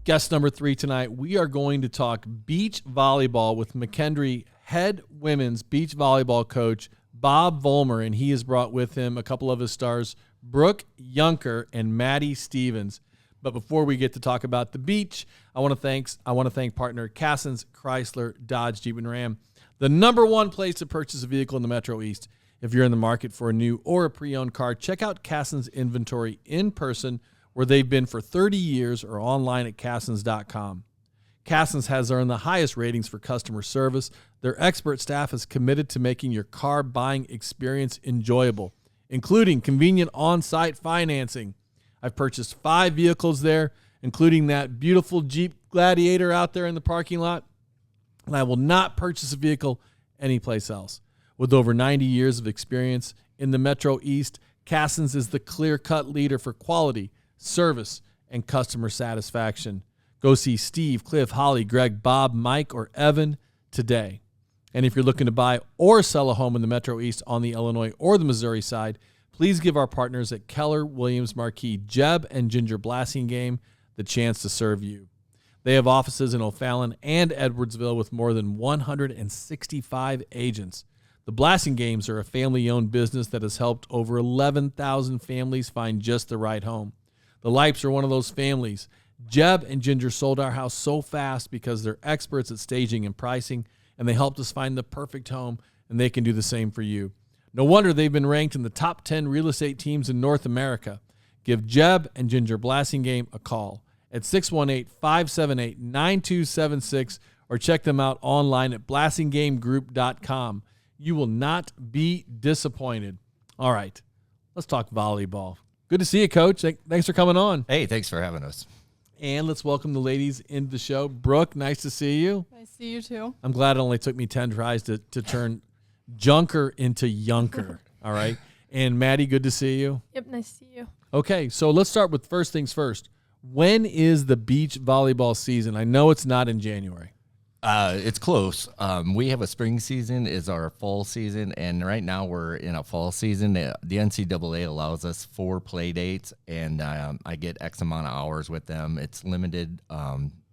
Guest number 3 tonight, we are going to talk beach volleyball with McKendree head women's beach volleyball coach, Bob Vollmer, and he has brought with him a couple of his stars, Brooke Yunker and Maddie Stevens. But before we get to talk about the beach, I want to thank partner Cassens Chrysler Dodge Jeep and Ram, the number one place to purchase a vehicle in the Metro East. If you're in the market for a new or a pre-owned car, check out Cassens inventory in person, where they've been for 30 years, or online at Cassens.com. Cassens has earned the highest ratings for customer service. Their expert staff is committed to making your car buying experience enjoyable, including convenient on-site financing. I've purchased 5 vehicles there, including that beautiful Jeep Gladiator out there in the parking lot, and I will not purchase a vehicle anyplace else. With over 90 years of experience in the Metro East, Cassens is the clear-cut leader for quality, service, and customer satisfaction. Go see Steve, Cliff, Holly, Greg, Bob, Mike, or Evan today. And if you're looking to buy or sell a home in the Metro East on the Illinois or the Missouri side, please give our partners at Keller Williams Marquis, Jeb and Ginger Blassingame, the chance to serve you. They have offices in O'Fallon and Edwardsville with more than 165 agents. The Blassingames are a family-owned business that has helped over 11,000 families find just the right home. The Lipes are one of those families. Jeb and Ginger sold our house so fast because they're experts at staging and pricing, and they helped us find the perfect home, and they can do the same for you. No wonder they've been ranked in the top 10 real estate teams in North America. Give Jeb and Ginger Blassingame a call at 618-578-9276 or check them out online at blassingamegroup.com. You will not be disappointed. All right, let's talk volleyball. Good to see you, Coach. Thanks for coming on. Hey, thanks for having us. And let's welcome the ladies into the show. Brooke, nice to see you. Nice to see you, too. I'm glad it only took me 10 tries to turn Junker into Yunker. All right. And Maddie, good to see you. Yep, nice to see you. Okay, so let's start with first things first. When is the beach volleyball season? I know it's not in January. It's close. We have a spring season is our fall season, and right now we're in a fall season. The NCAA allows us 4 play dates, and I get X amount of hours with them. It's limited.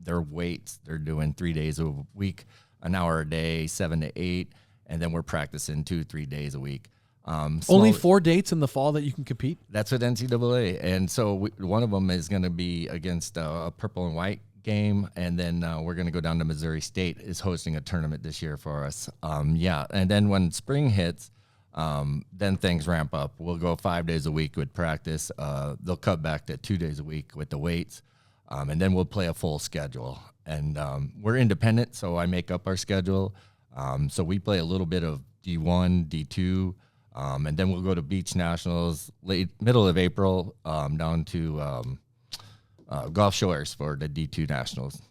Their weights, they're doing 3 days a week, an hour a day, 7 to 8, and then we're practicing 2-3 days a week. Only 4 dates in the fall that you can compete? That's what NCAA, and so one of them is going to be against a purple and white game, and then we're going to go down to Missouri State is hosting a tournament this year for us. And then when spring hits, then things ramp up. We'll go 5 days a week with practice. They'll cut back to 2 days a week with the weights, and then we'll play a full schedule. And we're independent, so I make up our schedule. So we play a little bit of D1, D2, and then we'll go to Beach Nationals middle of April down to Gulf Shores for the D2 Nationals.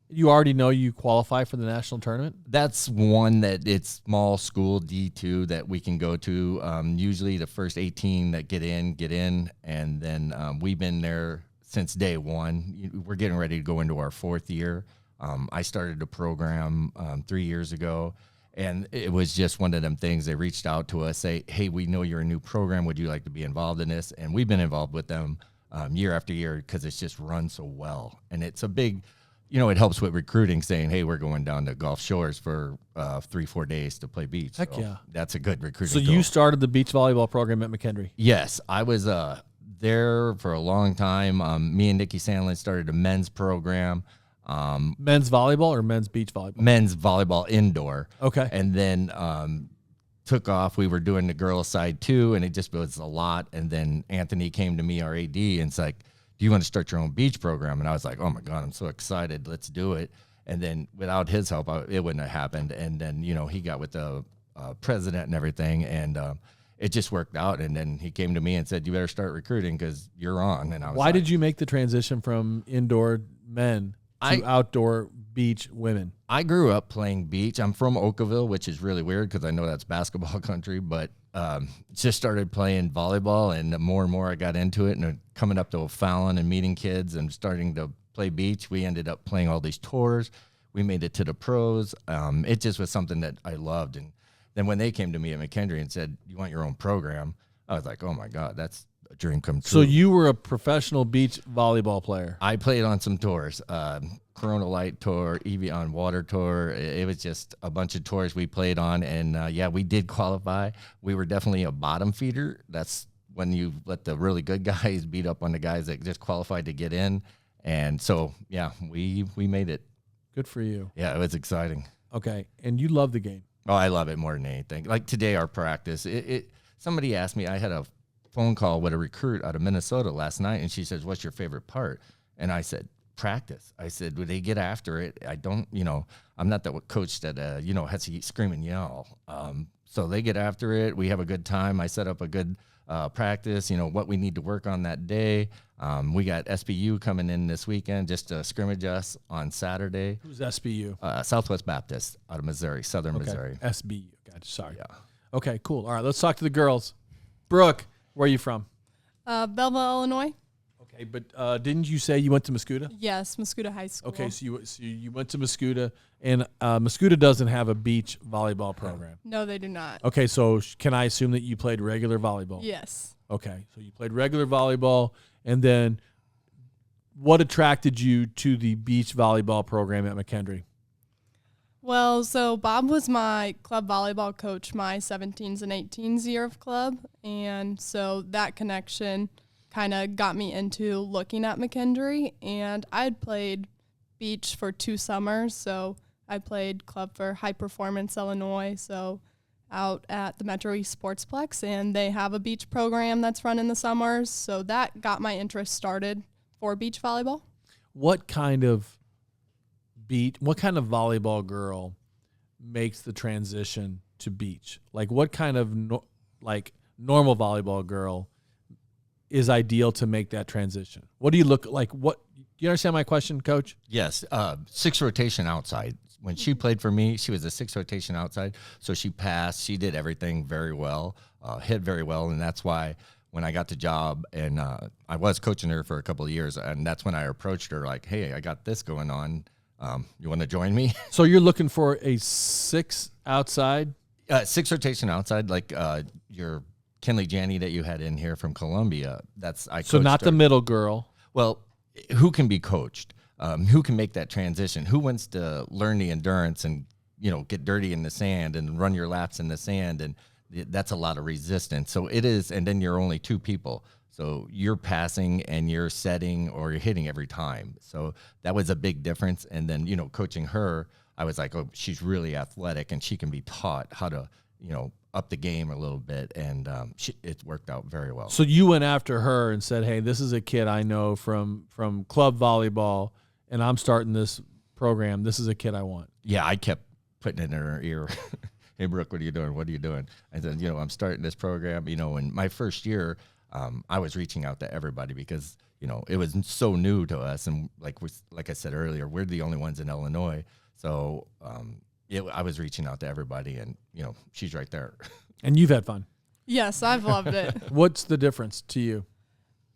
You already know you qualify for the national tournament? That's one that it's small school D2 that we can go to. Usually the first 18 that get in, and then we've been there since day one. We're getting ready to go into our 4th year. I started the program 3 years ago, and it was just one of them things. They reached out to us, say, hey, we know you're a new program. Would you like to be involved in this? And we've been involved with them year after year because it's just run so well. And it's a big, it helps with recruiting, saying, hey, we're going down to Gulf Shores for 3-4 days to play beach. Heck so yeah. That's a good recruiting So tool. you started the beach volleyball program at McKendree? Yes, I was there for a long time. Me and Nikki Sandlin started a men's program. Men's volleyball or men's beach volleyball? Men's volleyball indoor. Okay. And then took off. We were doing the girls' side too, and it just was a lot. And then Anthony came to me, our AD, and it's like, do you want to start your own beach program? And I was like, oh my God, I'm so excited. Let's do it. And then without his help, it wouldn't have happened. And then, he got with the president and everything, and it just worked out. And then he came to me and said, you better start recruiting because you're on. And I was Why did you make the transition from indoor men to outdoor beach women? I grew up playing beach. I'm from Oakville, which is really weird because I know that's basketball country, but just started playing volleyball, and the more and more I got into it, and coming up to O'Fallon and meeting kids and starting to play beach, we ended up playing all these tours. We made it to the pros. It just was something that I loved. And then when they came to me at McKendree and said, you want your own program? I was like, oh my God, that's dream come true. So you were a professional beach volleyball player. I played on some tours, Corona Light Tour, Evian Water Tour. It was just a bunch of tours we played on, and we did qualify. We were definitely a bottom feeder. That's when you let the really good guys beat up on the guys that just qualified to get in. And so, we made it. Good for you. Yeah, it was exciting. Okay, and you love the game. Oh, I love it more than anything. Like today, our practice, somebody asked me, I had a phone call with a recruit out of Minnesota last night, and she says, what's your favorite part? And I said, practice. I said, would they get after it? I don't, I'm not that coach that, has to scream and yell. So they get after it. We have a good time. I set up a good practice, what we need to work on that day. We got SBU coming in this weekend just to scrimmage us on Saturday. Who's SBU? Southwest Baptist out of Missouri, Southern Missouri. SBU. Gotcha. Sorry. Yeah. Okay, cool. All right, let's talk to the girls. Brooke, where are you from? Belleville, Illinois. Okay, but didn't you say you went to Mascoutah? Yes, Mascoutah High School. Okay, so you went to Mascoutah, and Mascoutah doesn't have a beach volleyball program. No, they do not. Okay, so can I assume that you played regular volleyball? Yes. Okay, so you played regular volleyball, and then what attracted you to the beach volleyball program at McKendree? Well, so Bob was my club volleyball coach my 17s and 18s year of club, and so that connection kind of got me into looking at McKendree, and I had played beach for 2 summers, so I played club for High Performance Illinois, so out at the Metro East Sportsplex, and they have a beach program that's run in the summers, so that got my interest started for beach volleyball. What kind of volleyball girl makes the transition to beach? Like what kind of normal volleyball girl is ideal to make that transition? What do you look like? What do you understand my question, Coach? Yes, 6 rotation outside. When she played for me, she was a 6 rotation outside, so she passed. She did everything very well, hit very well, and that's why when I got the job, and I was coaching her for a couple of years, and that's when I approached her like, hey, I got this going on. You want to join me? So you're looking for a 6 outside? 6 rotation outside, like your Kenley Janney that you had in here from Columbia. So not her. The middle girl. Well, who can be coached? Who can make that transition? Who wants to learn the endurance and get dirty in the sand and run your laps in the sand? And that's a lot of resistance. So it is, and then you're only 2 people. So you're passing and you're setting or you're hitting every time. So that was a big difference. And then, coaching her, I was like, oh, she's really athletic and she can be taught how to, up the game a little bit. And it worked out very well. So you went after her and said, hey, this is a kid I know from club volleyball, and I'm starting this program. This is a kid I want. Yeah, I kept putting it in her ear. Hey, Brooke, what are you doing? What are you doing? I said, I'm starting this program. In my first year, I was reaching out to everybody because, it was so new to us. And like I said earlier, we're the only ones in Illinois. So I was reaching out to everybody, and, she's right there. And you've had fun. Yes, I've loved it. What's the difference to you?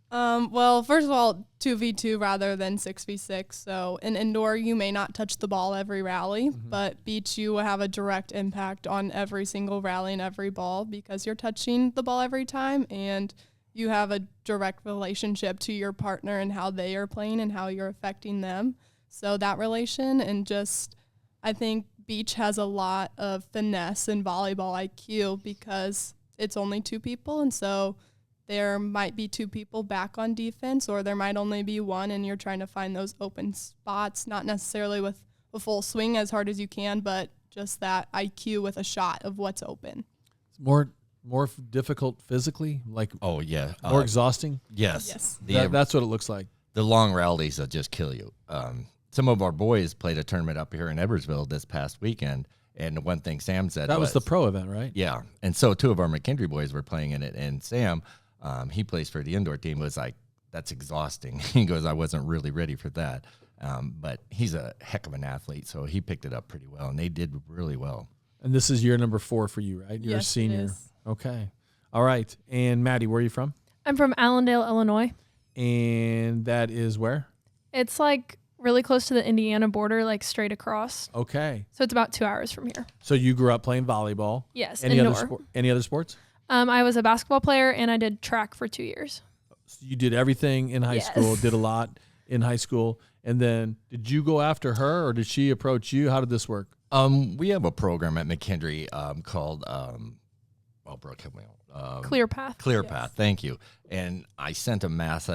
Well, first of all, 2v2 rather than 6v6. So in indoor, you may not touch the ball every rally, but beach, you will have a direct impact on every single rally and every ball because you're touching the ball every time, and you have a direct relationship to your partner and how they are playing and how you're affecting them. So that relation, and just, I think beach has a lot of finesse in volleyball IQ because it's only 2 people, and so there might be 2 people back on defense, or there might only be 1, and you're trying to find those open spots, not necessarily with a full swing as hard as you can, but just that IQ with a shot of what's open. It's more difficult physically, oh yeah, more exhausting. Yes. That's what it looks like. The long rallies will just kill you. Some of our boys played a tournament up here in Edwardsville this past weekend, and the one thing Sam said was the pro event, right? Yeah, and so 2 of our McKendree boys were playing in it, and Sam, he plays for the indoor team, was like, that's exhausting. He goes, I wasn't really ready for that. But he's a heck of an athlete, so he picked it up pretty well, and they did really well. And this is year number 4 for you, right? You're Yes, a senior. it is. Okay. All right. And Maddie, where are you from? I'm from Allendale, Illinois. And that is where? It's really close to the Indiana border, straight across. Okay. So it's about 2 hours from here. So you grew up playing volleyball? Yes, Any indoor. other sports? I was a basketball player, and I did track for 2 years. you did everything in high Yes. school, did a lot in high school. And then did you go after her or did she approach you? How did this work? We have a program at McKendree called, Brooke, help me out. Clear path. ClearPath, thank you. And I sent a mass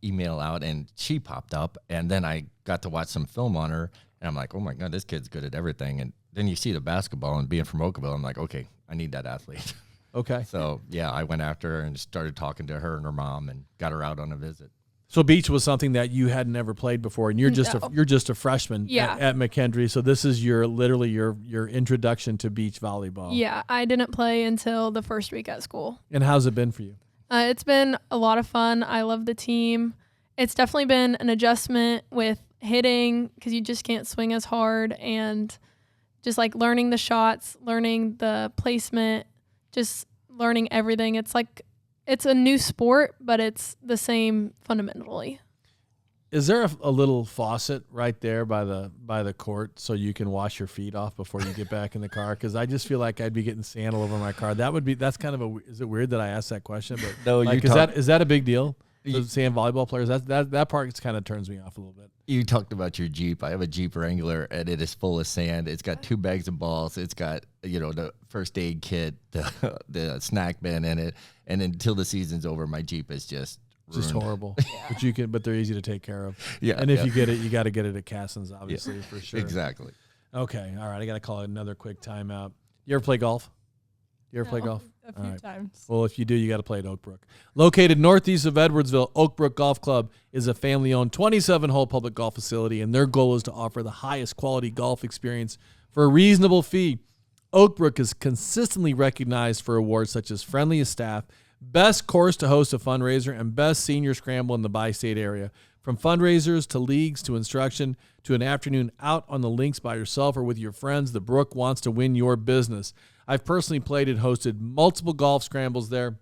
email out, and she popped up. And then I got to watch some film on her, and I'm like, oh my God, this kid's good at everything. And then you see the basketball, and being from Oakville, I'm like, okay, I need that athlete. Okay. So yeah, I went after her and started talking to her and her mom, and got her out on a visit. So beach was something that you had never played before, and you're just a freshman at McKendree. So this is literally your introduction to beach volleyball. Yeah, I didn't play until the first week at school. And how's it been for you? It's been a lot of fun. I love the team. It's definitely been an adjustment with hitting because you just can't swing as hard, and just like learning the shots, learning the placement, just learning everything. It's a new sport, but it's the same fundamentally. Is there a little faucet right there by the court so you can wash your feet off before you get back in the car? Because I just feel like I'd be getting sand all over my car. That's kind of is it weird that I asked that question? But No, like, is that a big deal? Sand volleyball players, that part kind of turns me off a little bit. You talked about your Jeep. I have a Jeep Wrangler, and it is full of sand. It's got 2 bags of balls. It's got, the first aid kit, the snack bin in it. And until the season's over, my Jeep is just ruined. Horrible. But they're easy to take care of. Yeah. And if you get it, you got to get it at Cassin's, obviously, for sure. Exactly. Okay. All right. I got to call it another quick timeout. You ever play golf? You ever play golf? A few times. Well, if you do, you got to play at Oak Brook. Located northeast of Edwardsville, Oak Brook Golf Club is a family-owned 27-hole public golf facility, and their goal is to offer the highest quality golf experience for a reasonable fee. Oak Brook is consistently recognized for awards such as Friendliest Staff, Best Course to Host a Fundraiser, and Best Senior Scramble in the bi-state area. From fundraisers to leagues to instruction to an afternoon out on the links by yourself or with your friends, the Brook wants to win your business. I've personally played and hosted multiple golf scrambles there,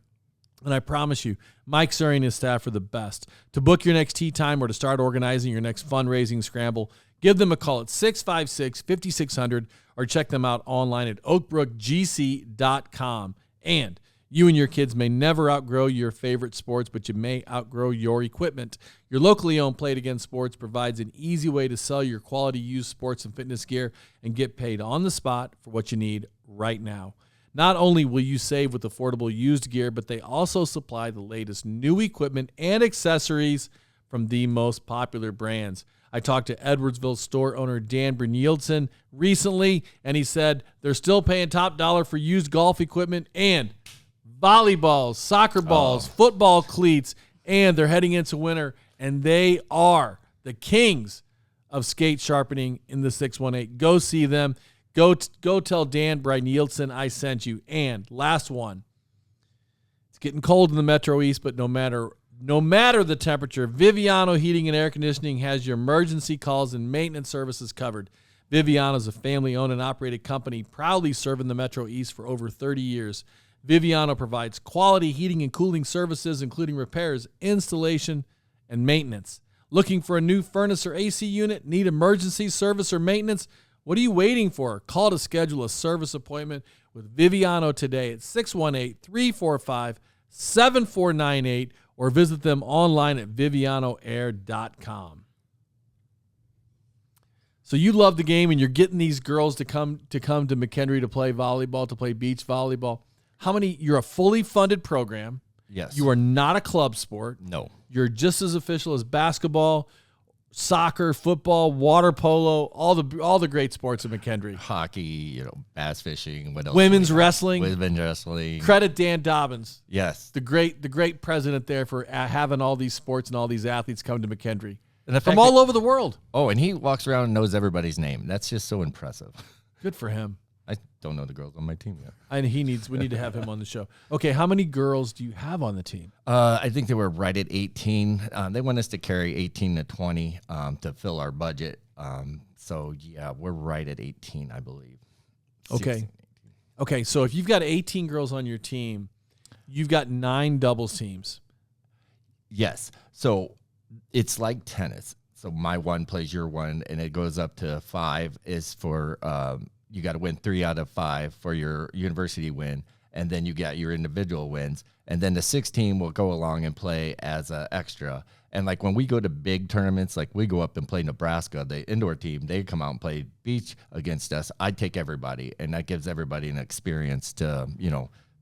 and I promise you, Mike Surrey and his staff are the best. To book your next tee time or to start organizing your next fundraising scramble, give them a call at 656-5600 or check them out online at oakbrookgc.com. And you and your kids may never outgrow your favorite sports, but you may outgrow your equipment. Your locally owned Play It Again Sports provides an easy way to sell your quality used sports and fitness gear and get paid on the spot for what you need right now. Not only will you save with affordable used gear, but they also supply the latest new equipment and accessories from the most popular brands. I talked to Edwardsville store owner Dan Brynjolfsson recently, and he said they're still paying top dollar for used golf equipment and volleyballs, soccer balls, football cleats, and they're heading into winter, and they are the kings of skate sharpening in the 618. Go see them. Go tell Dan Brynjolfsson I sent you. And last one, it's getting cold in the Metro East, but no matter the temperature, Viviano Heating and Air Conditioning has your emergency calls and maintenance services covered. Viviano is a family-owned and operated company proudly serving the Metro East for over 30 years. Viviano provides quality heating and cooling services, including repairs, installation, and maintenance. Looking for a new furnace or AC unit? Need emergency service or maintenance? What are you waiting for? Call to schedule a service appointment with Viviano today at 618-345-7498 or visit them online at vivianoair.com. So you love the game and you're getting these girls to come to McKendree to play volleyball, to play beach volleyball. You're a fully funded program. Yes. You are not a club sport. No. You're just as official as basketball, soccer, football, water polo, all the great sports at McKendree. Hockey, bass fishing, what else? Women's wrestling. Women's wrestling. Credit Dan Dobbins. Yes. The great president there for having all these sports and all these athletes come to McKendree. And from all over the world. Oh, and he walks around and knows everybody's name. That's just so impressive. Good for him. I don't know the girls on my team yet. And we need to have him on the show. Okay, how many girls do you have on the team? I think they were right at 18. They want us to carry 18 to 20 to fill our budget. So, yeah, we're right at 18, I believe. Okay. 16, Okay, so if you've got 18 girls on your team, you've got 9 doubles teams. Yes. So it's like tennis. So my one plays your one, and it goes up to 5 is for you got to win 3 out of 5 for your university win. and then you got your individual wins. And then the 6 team will go along and play as an extra. And like when we go to big tournaments, like we go up and play Nebraska, the indoor team, they come out and play beach against us. I take everybody, and that gives everybody an experience to,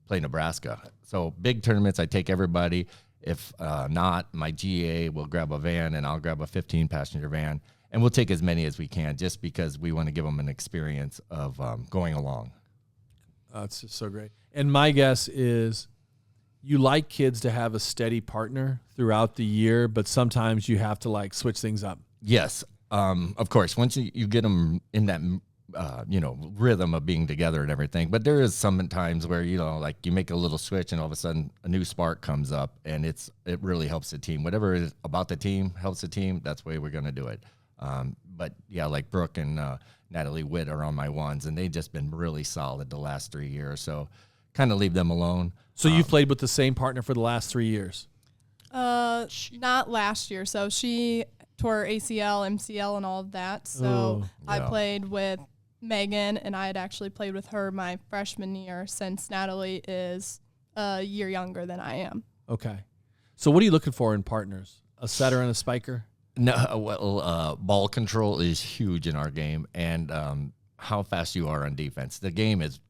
play Nebraska. So big tournaments, I take everybody. If not, my GA will grab a van, and I'll grab a 15-passenger van, and we'll take as many as we can just because we want to give them an experience of going along. It's just so great. And my guess is you like kids to have a steady partner throughout the year, but sometimes you have to like switch things up. Yes, of course. Once you get them in that rhythm of being together and everything, but there is some times where like you make a little switch and all of a sudden a new spark comes up, and it really helps the team. Whatever is about the team helps the team. That's the way we're going to do it. But yeah, like Brooke and Natalie Witt are on my ones, and they've just been really solid the last 3 years. So kind of leave them alone. So you've played with the same partner for the last 3 years? Not last year. So she tore ACL, MCL, and all of that. So I played with Megan, and I had actually played with her my freshman year, since Natalie is a year younger than I am. Okay. So what are you looking for in partners? A setter and a spiker? No, well, ball control is huge in our game, and how fast you are on defense. The game is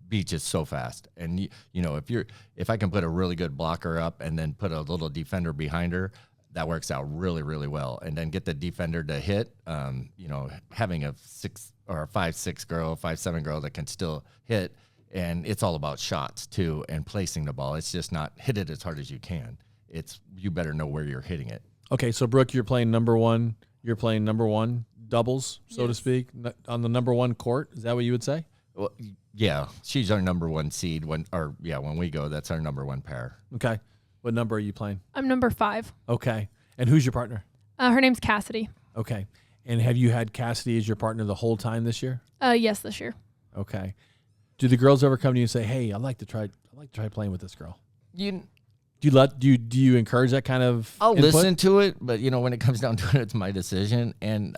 beach is so fast, and if I can put a really good blocker up and then put a little defender behind her, that works out really, really well. And then get the defender to hit. Having a 6 or a 5'6" girl, 5'7" girl that can still hit, and it's all about shots too and placing the ball. It's just not hit it as hard as you can. It's you better know where you're hitting it. Okay, so Brooke, you're playing number one. You're playing number one doubles, so to speak, on the number one court. Is that what you would say? Well, yeah, she's our number one seed when we go, that's our number one pair. Okay. What number are you playing? I'm number 5. Okay. And who's your partner? Her name's Cassidy. Okay. And have you had Cassidy as your partner the whole time this year? Yes, this year. Okay. Do the girls ever come to you and say, "Hey, I'd like to try playing with this girl"? Do you encourage that kind of I'll input? listen to it, but when it comes down to it, it's my decision. And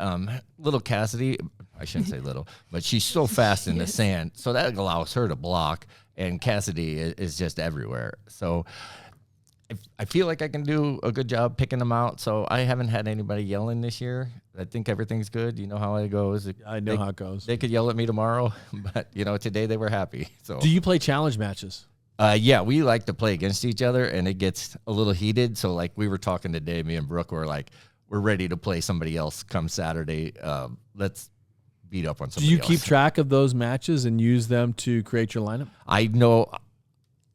little Cassidy, I shouldn't say little, but she's so fast in the sand, so that allows her to block, and Cassidy is just everywhere. So I feel like I can do a good job picking them out, so I haven't had anybody yelling this year. I think everything's good. You know how it goes. I know how it goes. They could yell at me tomorrow, but today they were happy. So do you play challenge matches? Yeah, we like to play against each other, and it gets a little heated. So like we were talking today, me and Brooke were like, we're ready to play somebody else come Saturday. Let's beat up on somebody else. Do you keep track of those matches and use them to create your lineup? I know.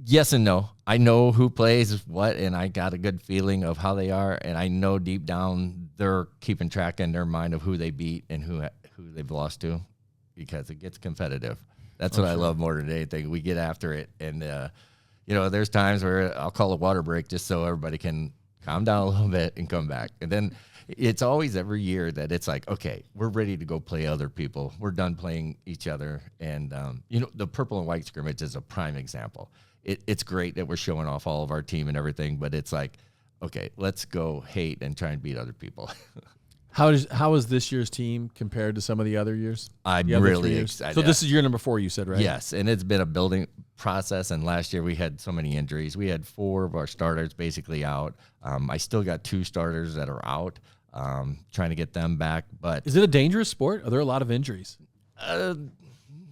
Yes and no. I know who plays what, and I got a good feeling of how they are, and I know deep down they're keeping track in their mind of who they beat and who they've lost to, because it gets competitive. That's what I love more than anything. We get after it, and there's times where I'll call a water break just so everybody can calm down a little bit and come back. And then it's always every year that it's like, okay, we're ready to go play other people. We're done playing each other, and the purple and white scrimmage is a prime example. It's great that we're showing off all of our team and everything, but it's like, okay, let's go hate and try and beat other people. How is this year's team compared to some of the other years? I'm really excited. So this is year number 4, you said, right? Yes, and it's been a building process, and last year we had so many injuries. We had 4 of our starters basically out. I still got 2 starters that are out, trying to get them back. But is it a dangerous sport? Are there a lot of injuries?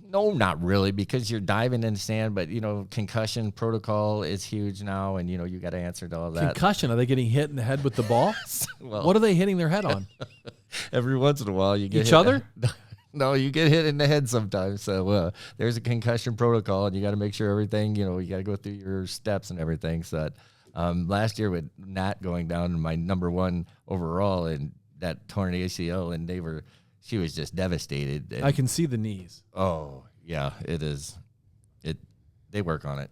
No, not really, because you're diving in the sand, but, concussion protocol is huge now, and, you got to answer to all that. Concussion? Are they getting hit in the head with the ball? Well, what are they hitting their head on? Every once in a while you get each hit. Other? No, you get hit in the head sometimes. So there's a concussion protocol, and you got to make sure everything, you got to go through your steps and everything. So last year with Nat going down to my number 1 overall and that torn ACL, and she was just devastated. And I can see the knees. Oh, yeah, it is. They work on it.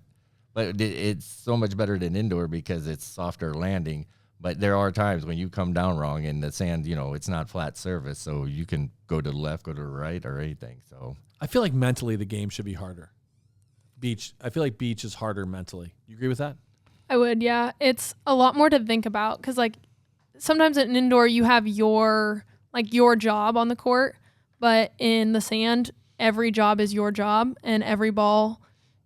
But it's so much better than indoor because it's softer landing. But there are times when you come down wrong and the sand, it's not flat surface, so you can go to the left, go to the right, or anything. So I feel like mentally the game should be harder. I feel like beach is harder mentally. You agree with that? I would, yeah. It's a lot more to think about because, sometimes in indoor you have your job on the court, but in the sand, every job is your job, and every ball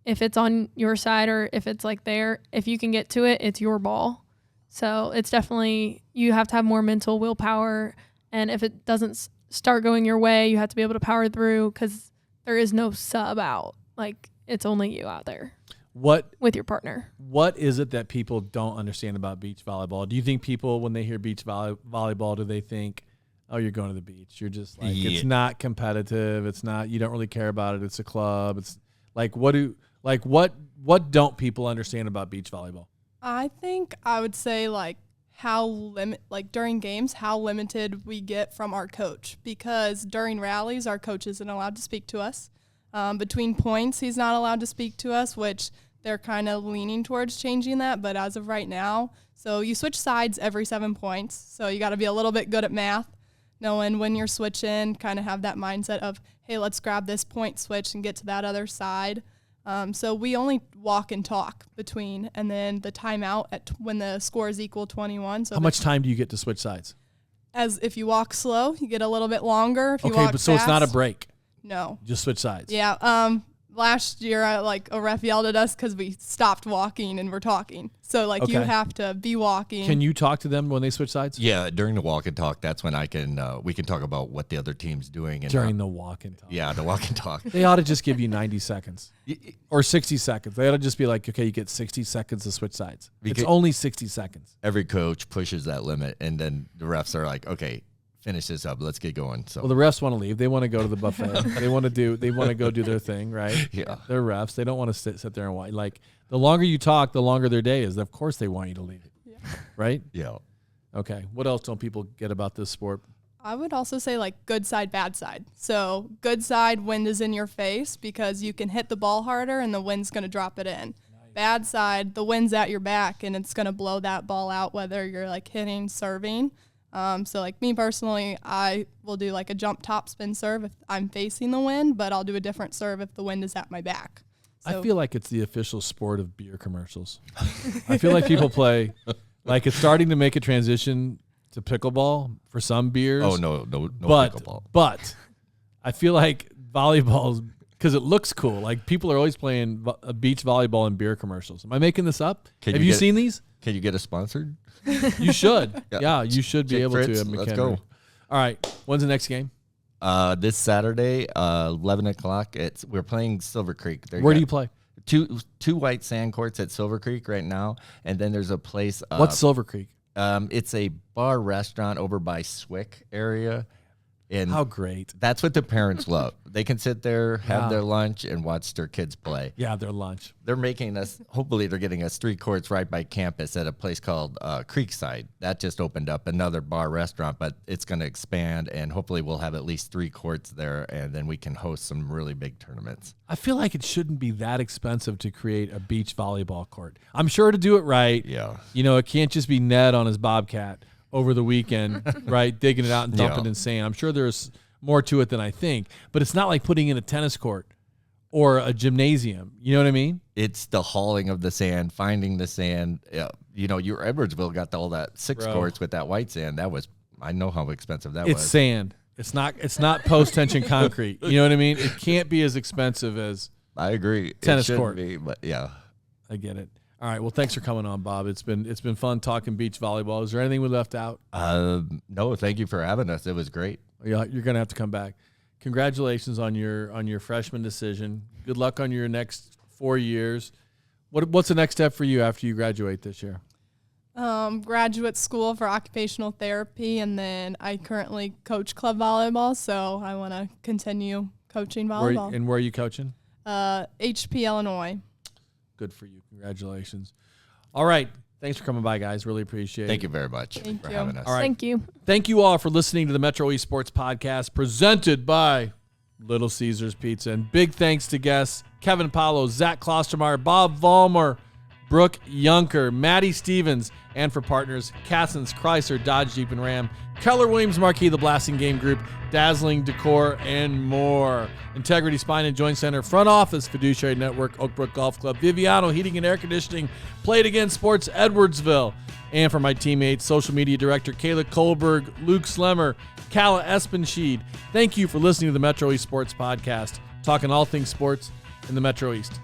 if it's on your side or if it's like there, if you can get to it, it's your ball. So it's definitely, you have to have more mental willpower. And if it doesn't start going your way, you have to be able to power through because there is no sub out. Like, it's only you out there. With your partner. What is it that people don't understand about beach volleyball? Do you think people, when they hear beach volleyball, do they think, oh, you're going to the beach? You're just like, it's not competitive. It's not, you don't really care about it. It's a club. It's like, what don't people understand about beach volleyball? I think I would say during games, how limited we get from our coach, because during rallies, our coach isn't allowed to speak to us. Between points, he's not allowed to speak to us, which they're kind of leaning towards changing that. But as of right now, so you switch sides every 7 points. So you got to be a little bit good at math, knowing when you're switching, kind of have that mindset of, hey, let's grab this point switch and get to that other side. So we only walk and talk between, and then the timeout when the score is equal 21. So how much time do you get to switch sides? As if you walk slow, you get a little bit longer. If you walk but so fast, it's not a break. No. Just switch sides. Yeah. Last year, a ref yelled at us because we stopped walking and we're talking. So you have to be walking. Can you talk to them when they switch sides? Yeah, during the walk and talk, that's when we can talk about what the other team's doing. And during the walk and talk. Yeah, the walk and talk. They ought to just give you 90 seconds or 60 seconds. They ought to just be like, okay, you get 60 seconds to switch sides. It's only 60 seconds. Every coach pushes that limit, and then the refs are like, okay, finish this up. Let's get going. So, well, the refs want to leave. They want to go to the buffet. They want to go do their thing, right? Yeah. They're refs. They don't want to sit there and watch. Like, the longer you talk, the longer their day is. Of course they want you to leave. Yeah. Right? Yeah. Okay. What else don't people get about this sport? I would also say good side, bad side. So good side, wind is in your face because you can hit the ball harder and the wind's going to drop it in. Nice. Bad side, the wind's at your back and it's going to blow that ball out, whether you're hitting, serving. So me personally, I will do a jump top spin serve if I'm facing the wind, but I'll do a different serve if the wind is at my back. So, I feel like it's the official sport of beer commercials. I feel like people play, it's starting to make a transition to pickleball for some beers. Oh, no pickleball. But I feel like volleyball, because it looks cool. People are always playing beach volleyball in beer commercials. Am I making this up? Have you seen these? Can you get us sponsored? You should. Yeah, you should be able to at McKendree. Let's go. All right. When's the next game? This Saturday, 11 o'clock. We're playing Silver Creek. Where do you play? Two white sand courts at Silver Creek right now, and then there's a place. What's Silver Creek? It's a bar restaurant over by Swick area. And how great. That's what the parents love. They can sit there, have their lunch, and watch their kids play. Yeah, their lunch. They're making us, hopefully they're getting us 3 courts right by campus at a place called Creekside. That just opened up, another bar restaurant, but it's going to expand, and hopefully we'll have at least 3 courts there, and then we can host some really big tournaments. I feel like it shouldn't be that expensive to create a beach volleyball court. I'm sure to do it right. Yeah. It can't just be Ned on his Bobcat over the weekend, right, digging it out and dumping it in sand. I'm sure there's more to it than I think, but it's not like putting in a tennis court or a gymnasium. You know what I mean? It's the hauling of the sand, finding the sand. Your Edwardsville got all that 6 courts with that white sand. I know how expensive that was. It's sand. It's not post-tension concrete. You know what I mean? It can't be as expensive as I agree. Tennis it court. Be, but yeah. I get it. All right. Well, thanks for coming on, Bob. It's been fun talking beach volleyball. Is there anything we left out? No, thank you for having us. It was great. Yeah, you're gonna have to come back. Congratulations on your freshman decision. Good luck on your next 4 years. What's the next step for you after you graduate this year? Graduate school for occupational therapy, and then I currently coach club volleyball, so I want to continue coaching volleyball. Where are you coaching? HP Illinois. Good for you. Congratulations. All right. Thanks for coming by, guys. Really appreciate it. Thank you very much for having us. All right. Thank you. Thank you all for listening to the Metro East Sports Podcast presented by Little Caesars Pizza. And big thanks to guests Kevin Paulo, Zach Klostermeyer, Bob Vollmer, Brooke Yunker, Maddie Stevens, and for partners, Cassins, Chrysler, Dodge, Jeep, and Ram, Keller Williams Marquee, the Blasting Game Group, Dazzling Decor, and more. Integrity Spine and Joint Center, Front Office, Fiduciary Network, Oakbrook Golf Club, Viviano Heating and Air Conditioning, Play It Again Sports, Edwardsville. And for my teammates, Social Media Director Kayla Kohlberg, Luke Slemmer, Kala Espenschied. Thank you for listening to the Metro East Sports Podcast, talking all things sports in the Metro East.